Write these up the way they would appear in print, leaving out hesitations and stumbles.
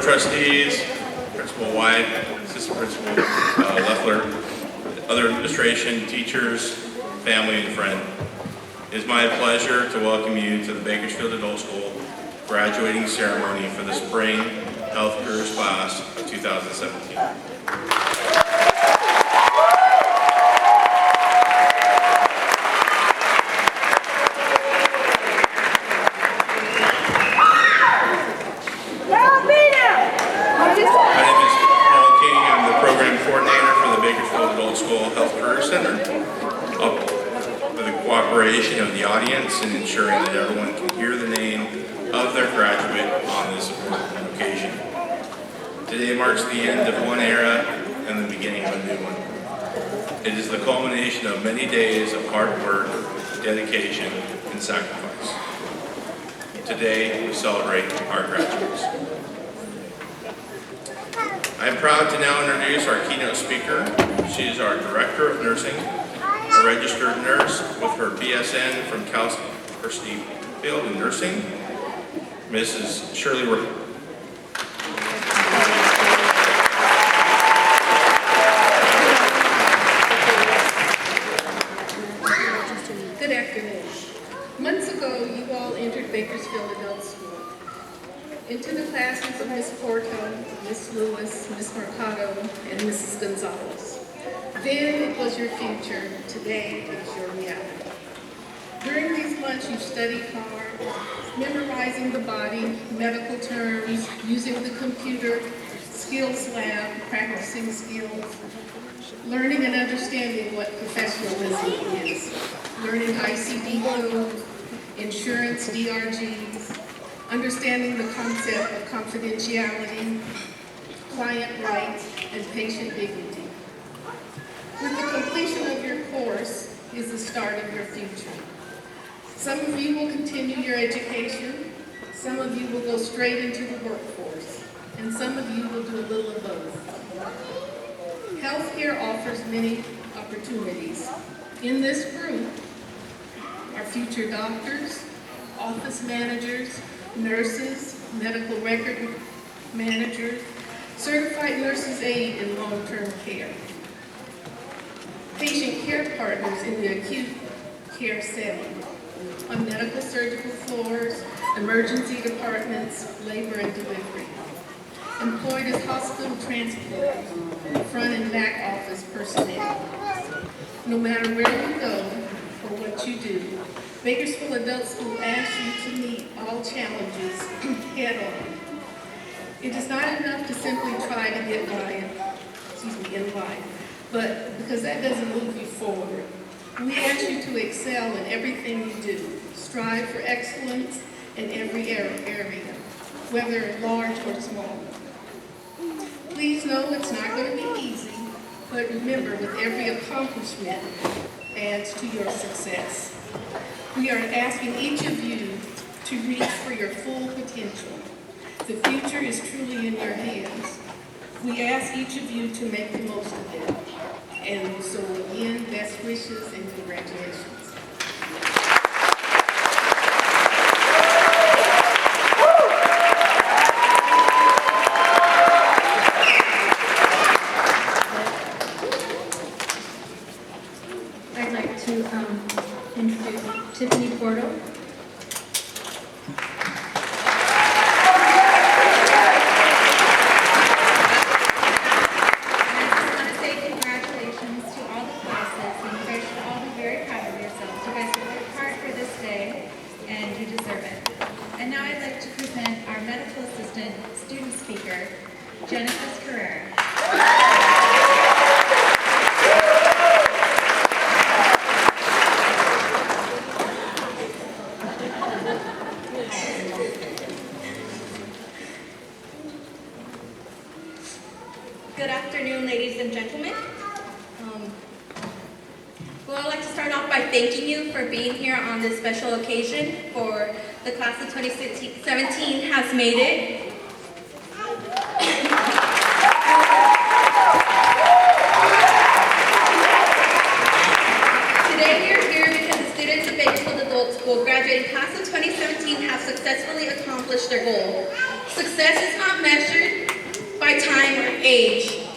of Trustees, Principal White, Assistant Principal Leffler, other administration, teachers, family, and friends. It is my pleasure to welcome you to the Bakersfield Adult School graduating ceremony for the Spring Health Careers Class of 2017. Of the audience and ensuring that everyone can hear the name of their graduate on this important occasion. Today marks the end of one era and the beginning of a new one. It is the culmination of many days of hard work, dedication, and sacrifice. Today we celebrate our graduates. I am proud to now introduce our keynote speaker. She is our Director of Nursing, a registered nurse with her BSN from Cal University Field in Nursing, Mrs. Shirley Worth. Good afternoon. Months ago, you all entered Bakersfield Adult School. Into the classes of Miss Porto, Miss Lewis, Miss Mercado, and Mrs. Gonzalez. Then it was your future. Today it is your reality. During these months, you studied hard, memorizing the body, medical terms, using the computer, skills lab, practicing skills, learning and understanding what professionalism is, learning ICD codes, insurance DRGs, understanding the concept of confidentiality, client rights, and patient dignity. With the completion of your course is the start of your future. Some of you will continue your education, some of you will go straight into the workforce, and some of you will do a little of both. Healthcare offers many opportunities. In this group are future doctors, office managers, nurses, medical record managers, certified nurses aid in long-term care, patient care partners in the acute care setting, on medical surgical floors, emergency departments, labor and delivery, employed as hospital transporters, front and back office personnel. No matter where you go or what you do, Bakersfield Adult School asks you to meet all challenges head on. It is not enough to simply try to get by in life, but because that doesn't move you forward. We ask you to excel in everything you do. Strive for excellence in every area, whether large or small. Please know it's not going to be easy, but remember, with every accomplishment adds to your success. We are asking each of you to reach for your full potential. The future is truly in your hands. We ask each of you to make the most of it. And so again, best wishes and congratulations. I'd like to introduce Tiffany Porto. Good afternoon, ladies and gentlemen. Well, I'd like to start off by thanking you for being here on this special occasion for the class of 2017 has made it. Today we are here because the students of Bakersfield Adult School graduating class of 2017 have successfully accomplished their goal Success is not measured by time or age,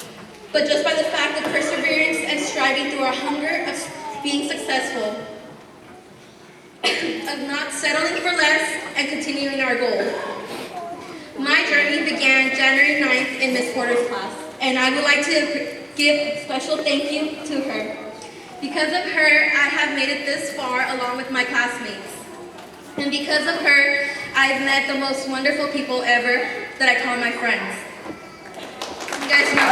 but just by the fact of perseverance and striving through our hunger of being successful, of not settling for less and continuing our goal. My journey began January 9th in Miss Porter's class, and I would like to give a special thank you to her. Because of her, I have made it this far along with my classmates. And because of her, I've met the most wonderful people ever that I call my friends. You guys know.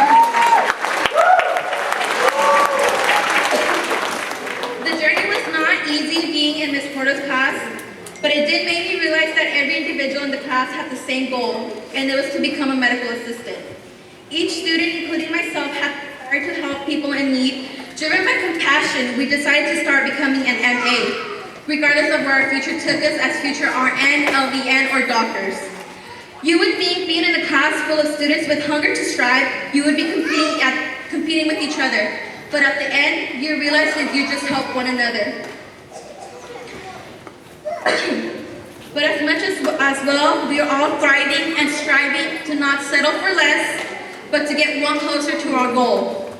The journey was not easy being in Miss Porter's class, but it did make me realize that every individual in the class had the same goal, and it was to become a medical assistant. Each student, including myself, had the desire to help people in need. Driven by compassion, we decided to start becoming an MA, regardless of where our future took us as future RN, LVN, or doctors. You would think being in a class full of students with hunger to strive, you would be competing with each other. But at the end, you realize that you just help one another. But as much as well, we are all thriving and striving to not settle for less, but to get one closer to our goal.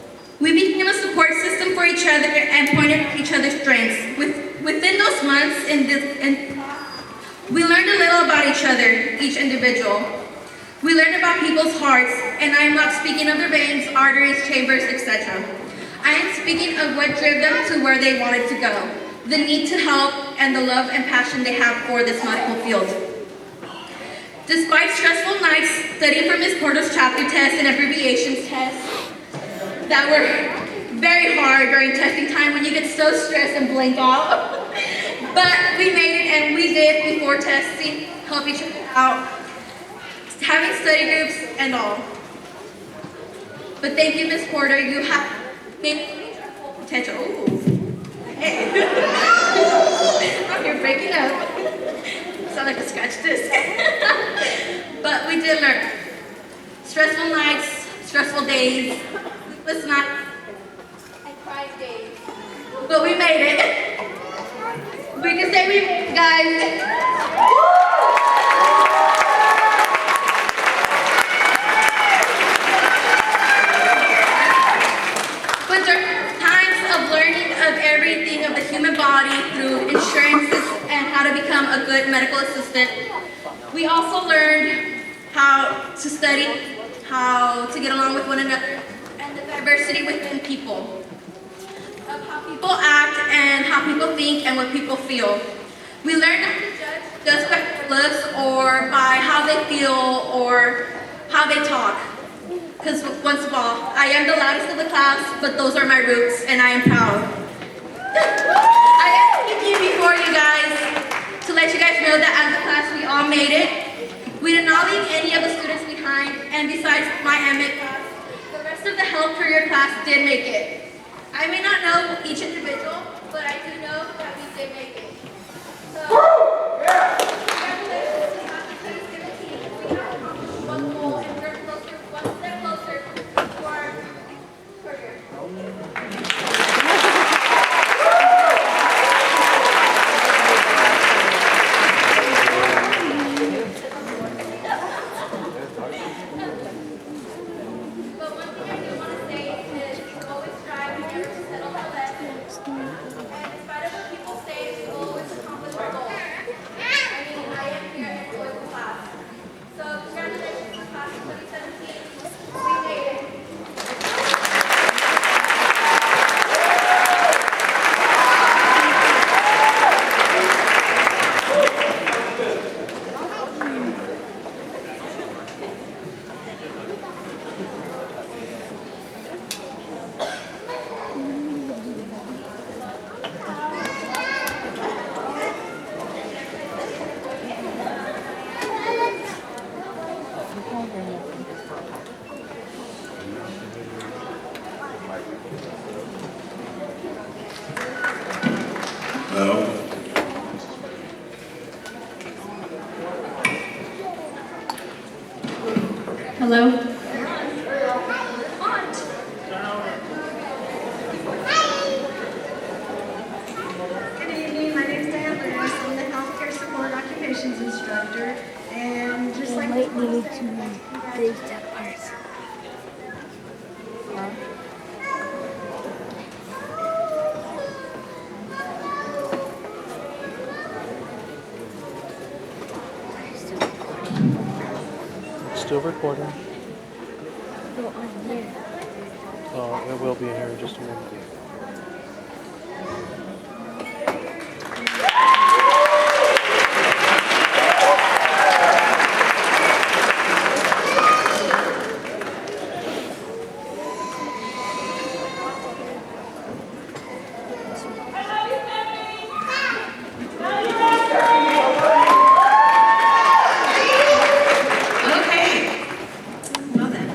We became a support system for each other and pointed at each other's strengths. Within those months, we learned a little about each other, each individual. We learned about people's hearts, and I am not speaking of their veins, arteries, chambers, etc. I am speaking of what drove them to where they wanted to go, the need to help, and the love and passion they have for this medical field. Despite stressful nights studying for Ms. Porter's chapter tests and abbreviations tests that were very hard during testing time when you get so stressed and blank out, but we made it, and we did before testing, help each other out, having study groups and all. But thank you, Ms. Porter, you have made potential. Ooh. Hey. You're breaking up. Sound like a scratch this. But we did learn. Stressful nights, stressful days, sleepless nights, and crying days. But we made it. We can say we made it, guys. But during times of learning of everything of the human body through insurances and how to become a good medical assistant, we also learned how to study, how to get along with one another, and the diversity within people, of how people act and how people think and what people feel. We learned not to judge just by their looks or by how they feel or how they talk. Because once of all, I am the loudest of the class, but those are my roots, and I am proud. I am speaking before you guys to let you guys know that as a class, we all made it. We did not leave any of the students behind, and besides my MA class, the rest of the health career class did make it. I may not know each individual, but I do know that we did make it. So, congratulations to Class of 2017. We have accomplished one goal, and we're closer, one step closer to our career. But one thing I do want to say is always strive never to settle for less. And in spite of what people say, we will always accomplish our goals. I mean, I am here and enjoy the class. So congratulations to Class of 2017. We made it. Hello. Hello? Good evening, my name is Diane Lewis. I'm the healthcare support occupations instructor. And just like Still recording. It will be in here in just a minute. Okay. Well then,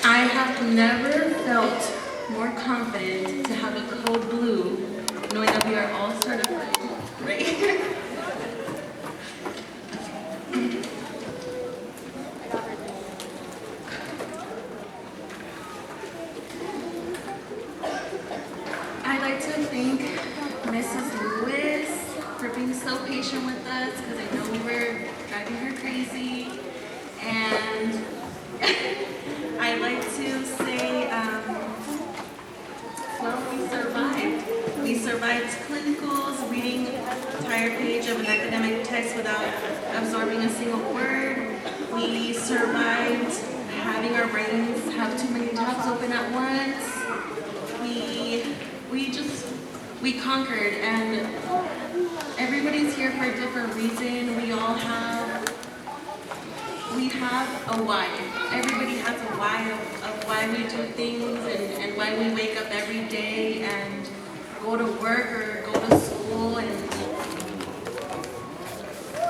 I have never felt more confident to have a code blue, knowing that we are all certified, right? I'd like to thank Mrs. Lewis for being so patient with us, because I know we were driving her crazy. And I'd like to say, well, we survived. We survived clinicals, reading an entire page of an academic text without absorbing a single word. We survived having our brains have too many tabs open at once. We conquered, and everybody's here for a different reason. We have a why. Everybody has a why of why we do things and why we wake up every day and go to work or go to school. And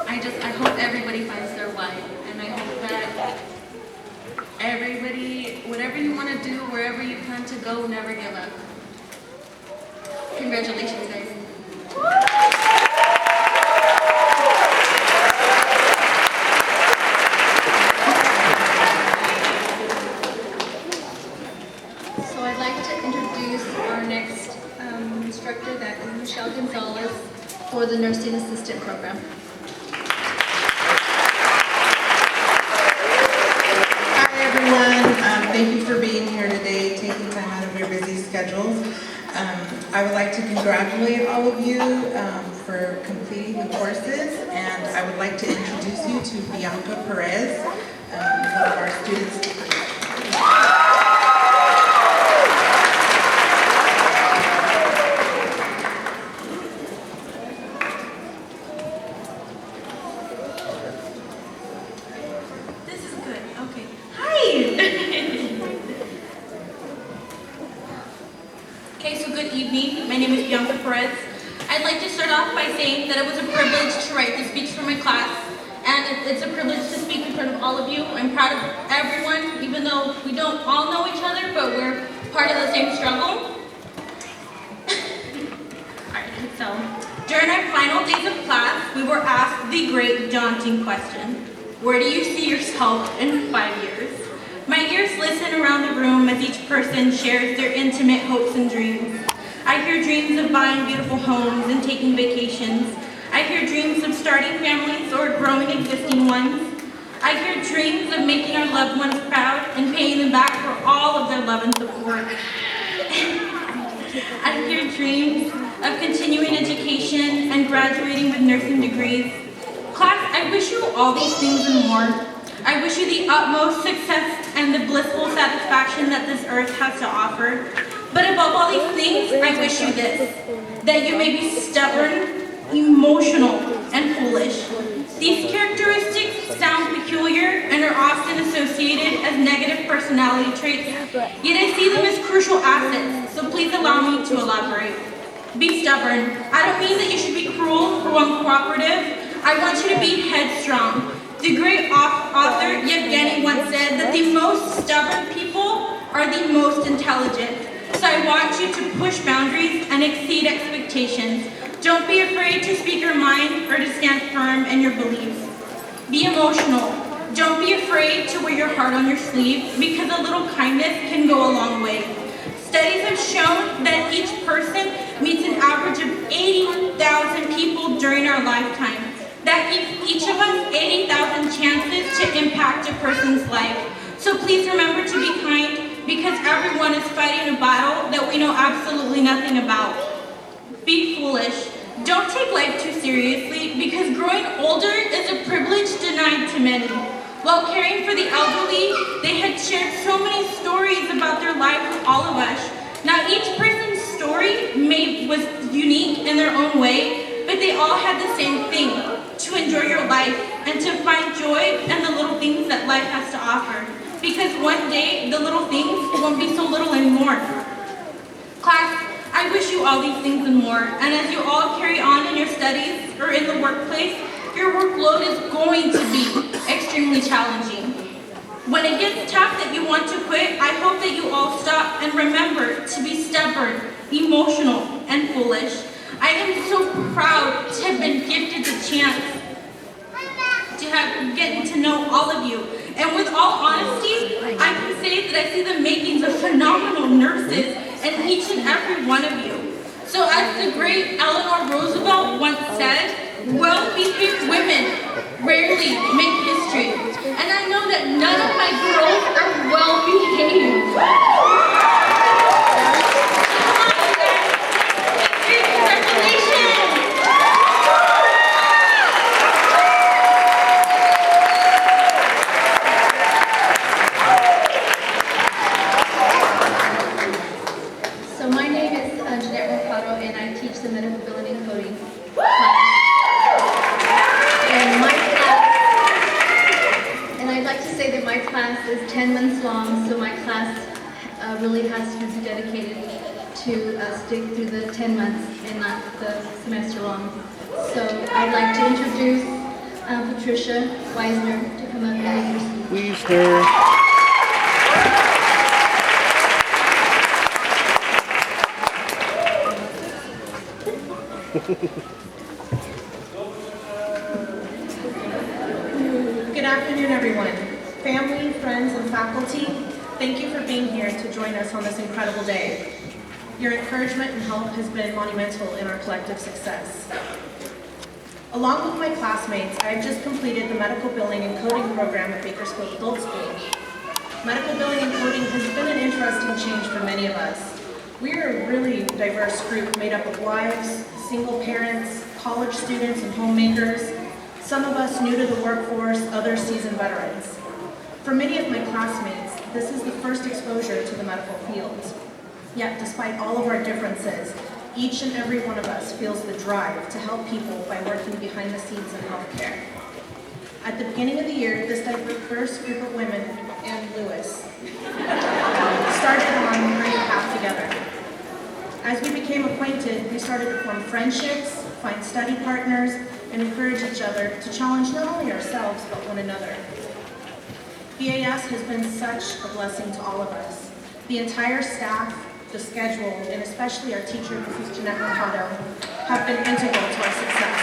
I hope everybody finds their why, and I hope that everybody, whatever you want to do, wherever you plan to go, never give up. Congratulations, guys. So I'd like to introduce our next instructor, that is Michelle Gonzalez, for the Nursing Assistant Program. Hi everyone, thank you for being here today, taking time out of your busy schedules. I would like to congratulate all of you for completing the courses, and I would like to introduce you to Bianca Perez, one of our students. This is good. Okay. Hi. Okay, so good evening. My name is Bianca Perez. I'd like to start off by saying that it was a privilege to write the speech for my class, and it's a privilege to speak in front of all of you. I'm proud of everyone, even though we don't all know each other, but we're part of the same struggle. Alright, so during our final days of class, we were asked the great daunting question: where do you see yourself in 5 years? My ears listen around the room as each person shares their intimate hopes and dreams. I hear dreams of buying beautiful homes and taking vacations. I hear dreams of starting families or growing existing ones. I hear dreams of making our loved ones proud and paying them back for all of their love and support. I hear dreams of continuing education and graduating with nursing degrees. Class, I wish you all these things and more. I wish you the utmost success and the blissful satisfaction that this earth has to offer. But above all these things, I wish you this: that you may be stubborn, emotional, and foolish. These characteristics sound peculiar and are often associated as negative personality traits, yet I see them as crucial assets, so please allow me to elaborate. Be stubborn. I don't mean that you should be cruel or uncooperative. I want you to be headstrong. The great author Yevgeny once said that the most stubborn people are the most intelligent. So I want you to push boundaries and exceed expectations. Don't be afraid to speak your mind or to stand firm in your beliefs. Be emotional. Don't be afraid to wear your heart on your sleeve, because a little kindness can go a long way. Studies have shown that each person meets an average of 80,000 people during our lifetime. That that gives each of us 80,000 chances to impact a person's life. So please remember to be kind, because everyone is fighting a battle that we know absolutely nothing about. Be foolish. Don't take life too seriously, because growing older is a privilege denied to many. While caring for the elderly, they had shared so many stories about their life with all of us. Now each person's story was unique in their own way, but they all had the same thing: to enjoy your life and to find joy in the little things that life has to offer. Because one day, the little things won't be so little anymore. Class, I wish you all these things and more. And as you all carry on in your studies or in the workplace, your workload is going to be extremely challenging. When it gets tough that you want to quit, I hope that you all stop and remember to be stubborn, emotional, and foolish. I am so proud to have been gifted the chance to have getting to know all of you. And with all honesty, I can say that I see the makings of phenomenal nurses in each and every one of you. So as the great Eleanor Roosevelt once said, well-behaved women rarely make history. And I know that none of my girls are well-behaved. Congratulations! So my name is Jeanette Mercado, and I teach the medical billing and coding class. And my class, and I'd like to say that my class is 10 months long, so my class really has to be dedicated to stick through the 10 months and not the semester long. So I'd like to introduce Patricia Weisner to come up and introduce. Weisner. Good afternoon, everyone. Family, friends, and faculty, thank you for being here to join us on this incredible day. Your encouragement and help has been monumental in our collective success. Along with my classmates, I have just completed the Medical Billing and Coding program at Bakersfield Adult School. Medical billing and coding has been an interesting change for many of us. We are a really diverse group made up of wives, single parents, college students, and homemakers. Some of us new to the workforce, others seasoned veterans. For many of my classmates, this is the first exposure to the medical field. Yet, despite all of our differences, each and every one of us feels the drive to help people by working behind the scenes in healthcare. At the beginning of the year, this diverse group of women, and Lewis, started on a great path together. As we became acquainted, we started to form friendships, find study partners, and encourage each other to challenge not only ourselves, but one another. BAS has been such a blessing to all of us. The entire staff, the schedule, and especially our teacher, Mrs. Jeanette Mercado, have been integral to our success.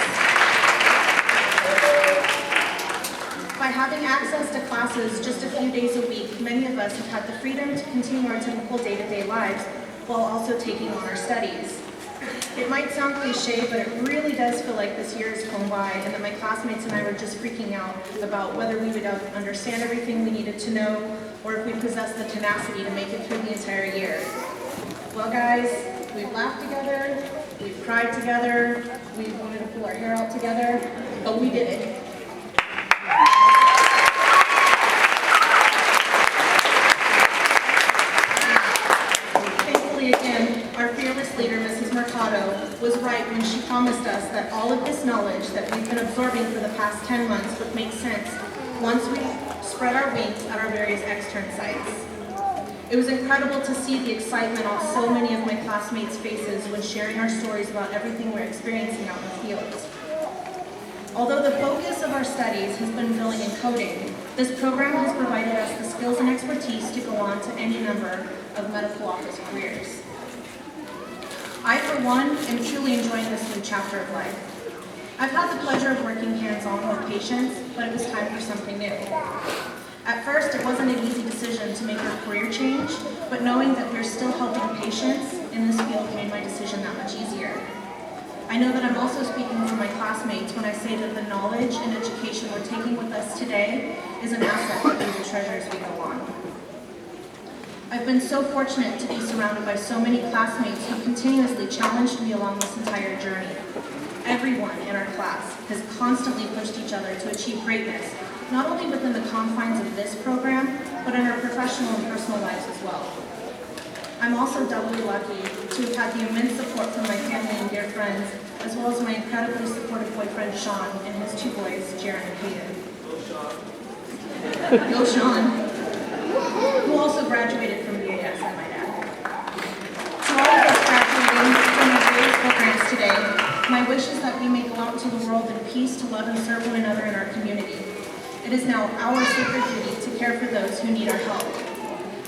By having access to classes just a few days a week, many of us have had the freedom to continue our typical day-to-day lives while also taking on our studies. It might sound cliche, but it really does feel like this year has gone by and that my classmates and I were just freaking out about whether we would understand everything we needed to know or if we possessed the tenacity to make it through the entire year. Well, guys, we've laughed together, we've cried together, we wanted to pull our hair out together, but we did it. Thankfully, again, our fearless leader, Mrs. Mercado, was right when she promised us that all of this knowledge that we've been absorbing for the past 10 months would make sense once we spread our wings at our various extern sites. It was incredible to see the excitement on so many of my classmates' faces when sharing our stories about everything we're experiencing out in the field. Although the focus of our studies has been billing and coding, this program has provided us the skills and expertise to go on to any number of medical office careers. I, for one, am truly enjoying this new chapter of life. I've had the pleasure of working hands-on with patients, but it was time for something new. At first, it wasn't an easy decision to make a career change, but knowing that we're still helping patients in this field made my decision that much easier. I know that I'm also speaking for my classmates when I say that the knowledge and education we're taking with us today is an asset that we will treasure as we go on. I've been so fortunate to be surrounded by so many classmates who continuously challenged me along this entire journey. Everyone in our class has constantly pushed each other to achieve greatness, not only within the confines of this program, but in our professional and personal lives as well. I'm also doubly lucky to have had the immense support from my family and dear friends, as well as my incredibly supportive boyfriend, Sean, and his two boys, Jaron and Hayden. Go, Sean. Who also graduated from BAS, I might add. To all of us graduating from our various programs today, my wish is that we may go out into the world in peace to love and serve one another in our community. It is now our sacred duty to care for those who need our help,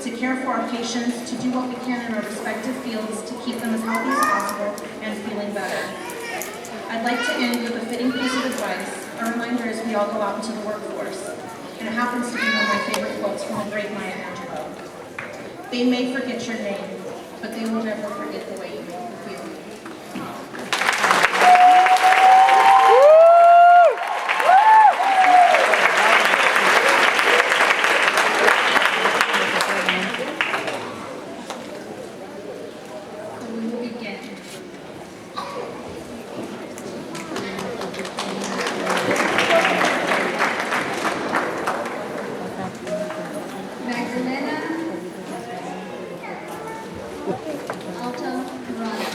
to care for our patients, to do what we can in our respective fields to keep them as healthy as possible and feeling better. I'd like to end with a fitting piece of advice, a reminder as we all go out into the workforce. And it happens to be one of my favorite quotes from the great Maya Angelou. They may forget your name, but they will never forget the way you make them feel. So we will begin. Magdalena Alto Rana.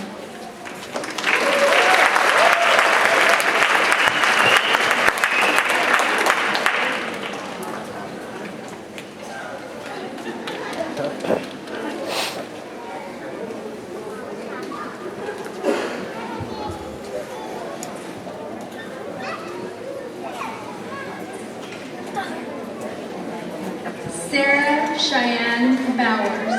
Sarah Cheyenne Bowers.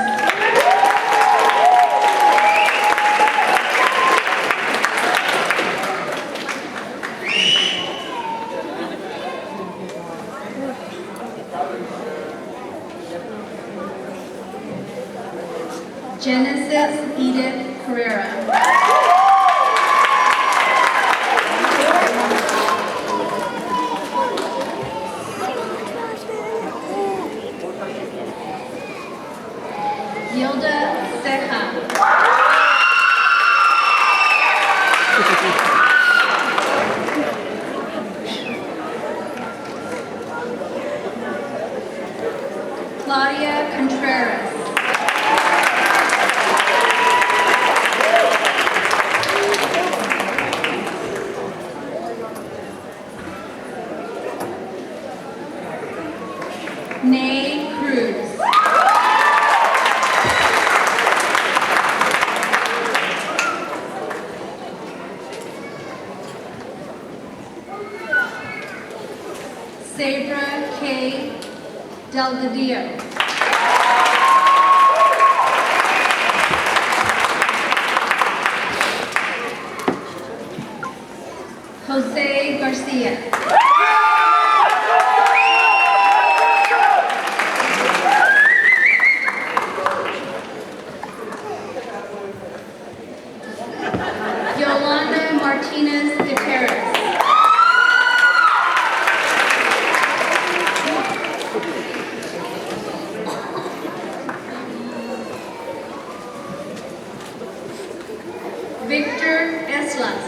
Genesis Edith Carrera. Gilda Seha. Claudia Contreras. Nay Cruz. Sabra K. Delgadillo. Jose Garcia. Yolanda Martinez de Perez. Victor Eslas.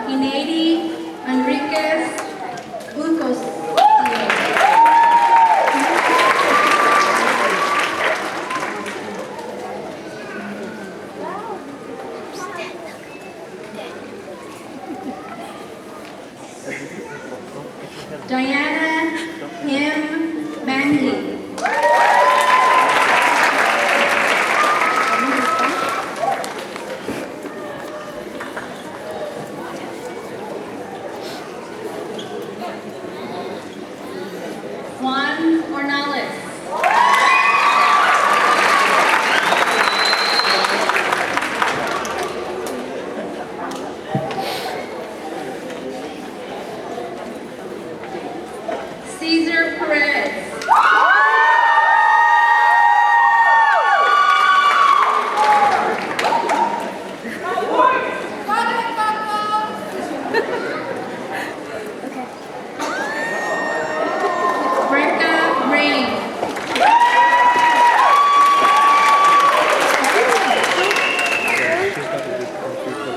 Inedi Enriquez Bucos. Diana M. Manley. Juan Ornales. Perez. Brecca Rain. Yeah, she's got to do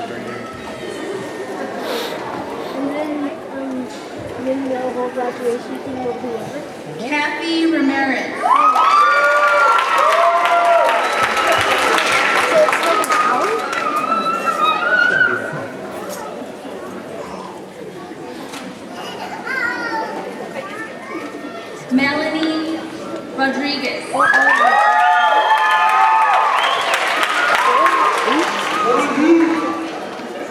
her name. And then the whole graduation thing will be over. Kathy Ramirez. So it's like an hour? Melanie Rodriguez.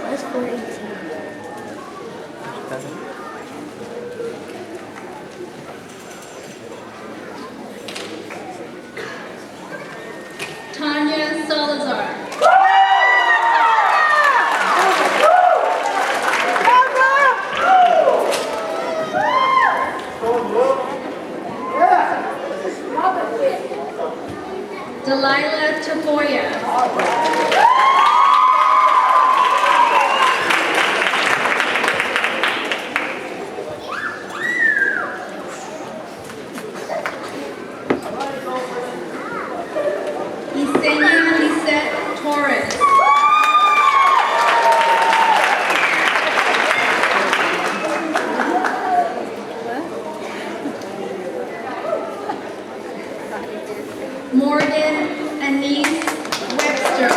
That's 4:18. Tanya Salazar. Delilah Tafoya. Yesenia Lisette Torres. Morgan Anise Webster.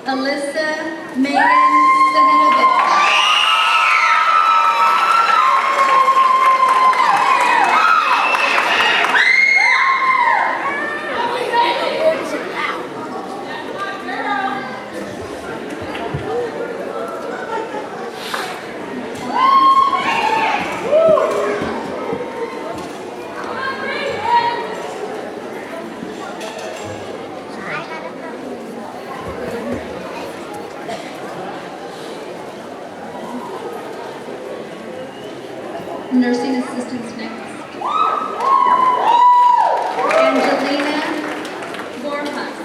Alyssa Megan Staninovich. Nursing assistants next. Angelina Borjas.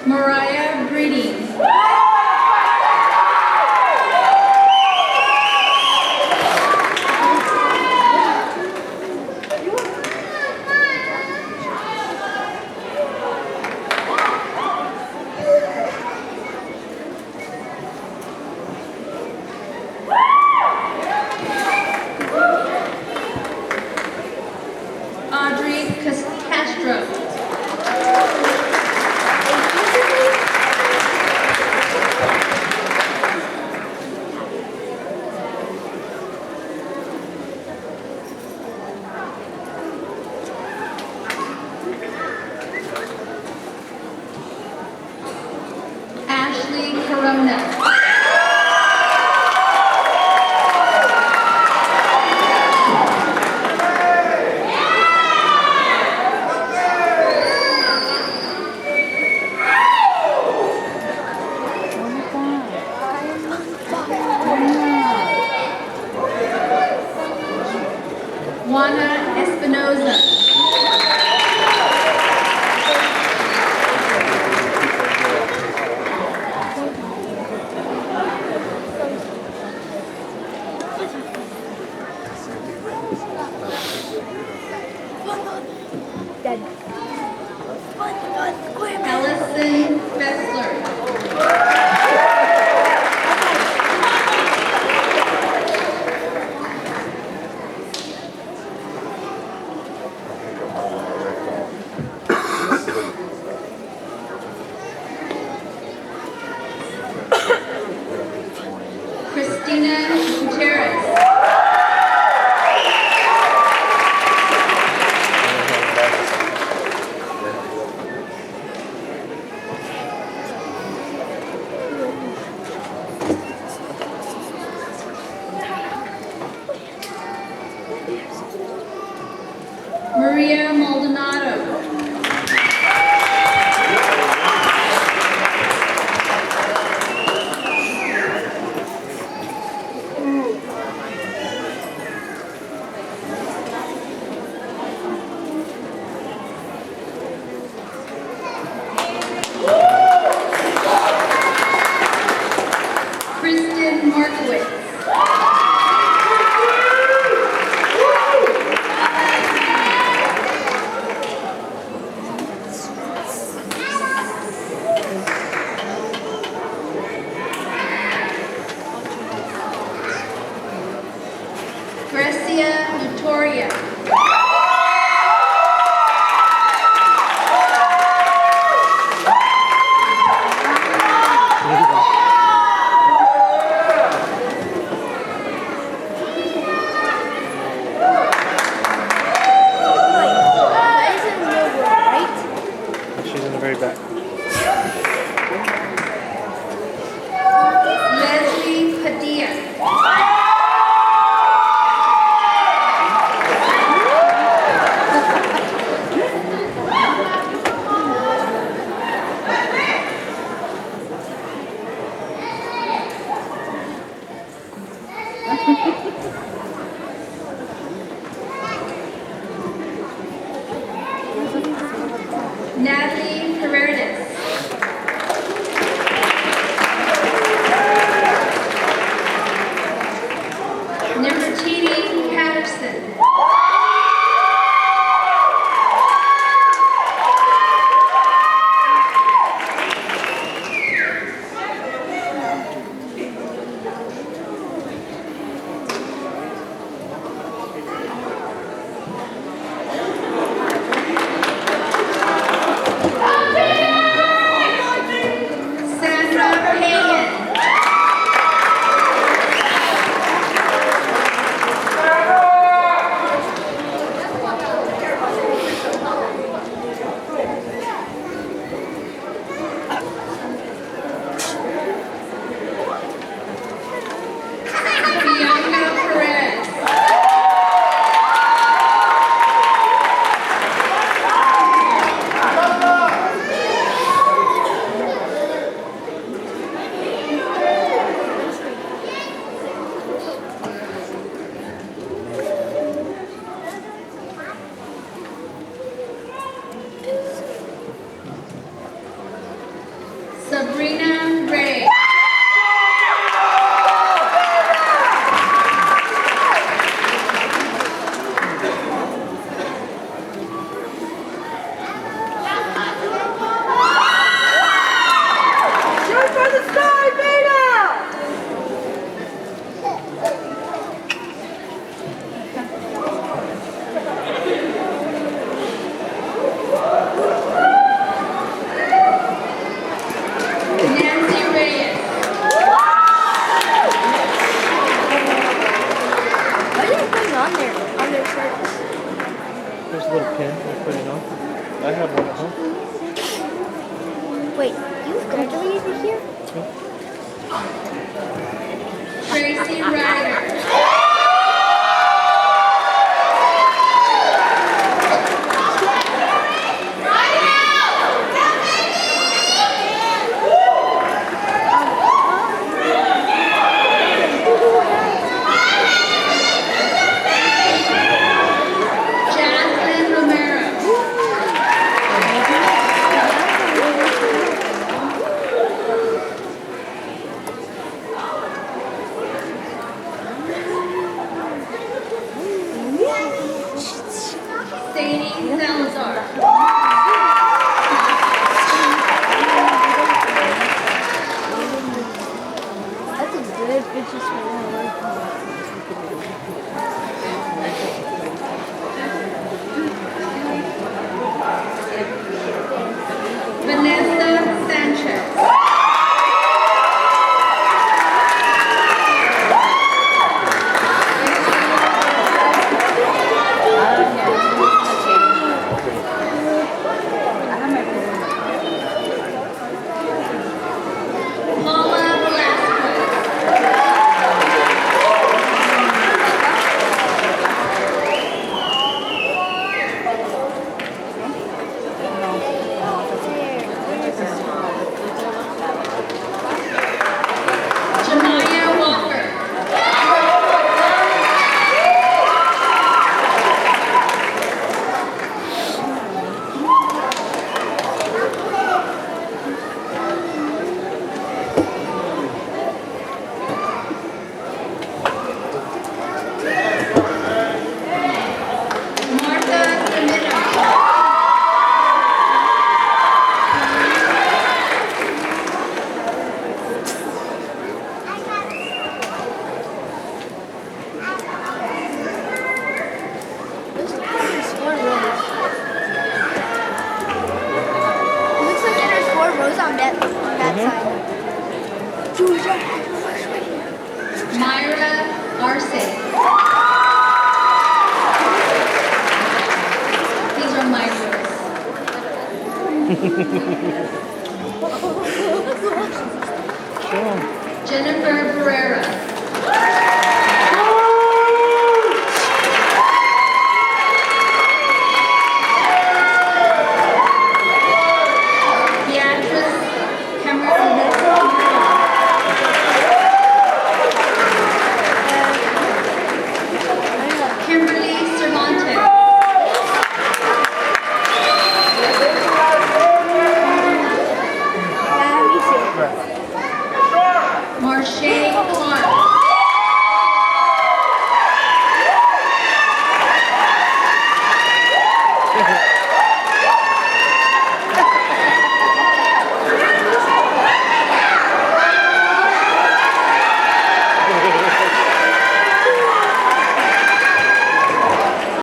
Mariah Breeding. Audrey Castro. Ashley Corona. Juana Espinoza. Dead. Allison Fessler. Christina Gutierrez. Maria Maldonado. Kristen Markowitz. Gracia Lutoria. That is in the middle, right? She's in the very back. Leslie Padilla. Natalie Paredes. Nefertiti Patterson. Sandra Pagan. Bianca Perez. Sabrina Ray. Nancy Reyes. What are you putting on there? On their shirts? There's a little pin I put it on. I have one at home. Wait, you've graduated here? Tracy Ryder. Jasmine Romero. are safe. These are my rules. Show 'em.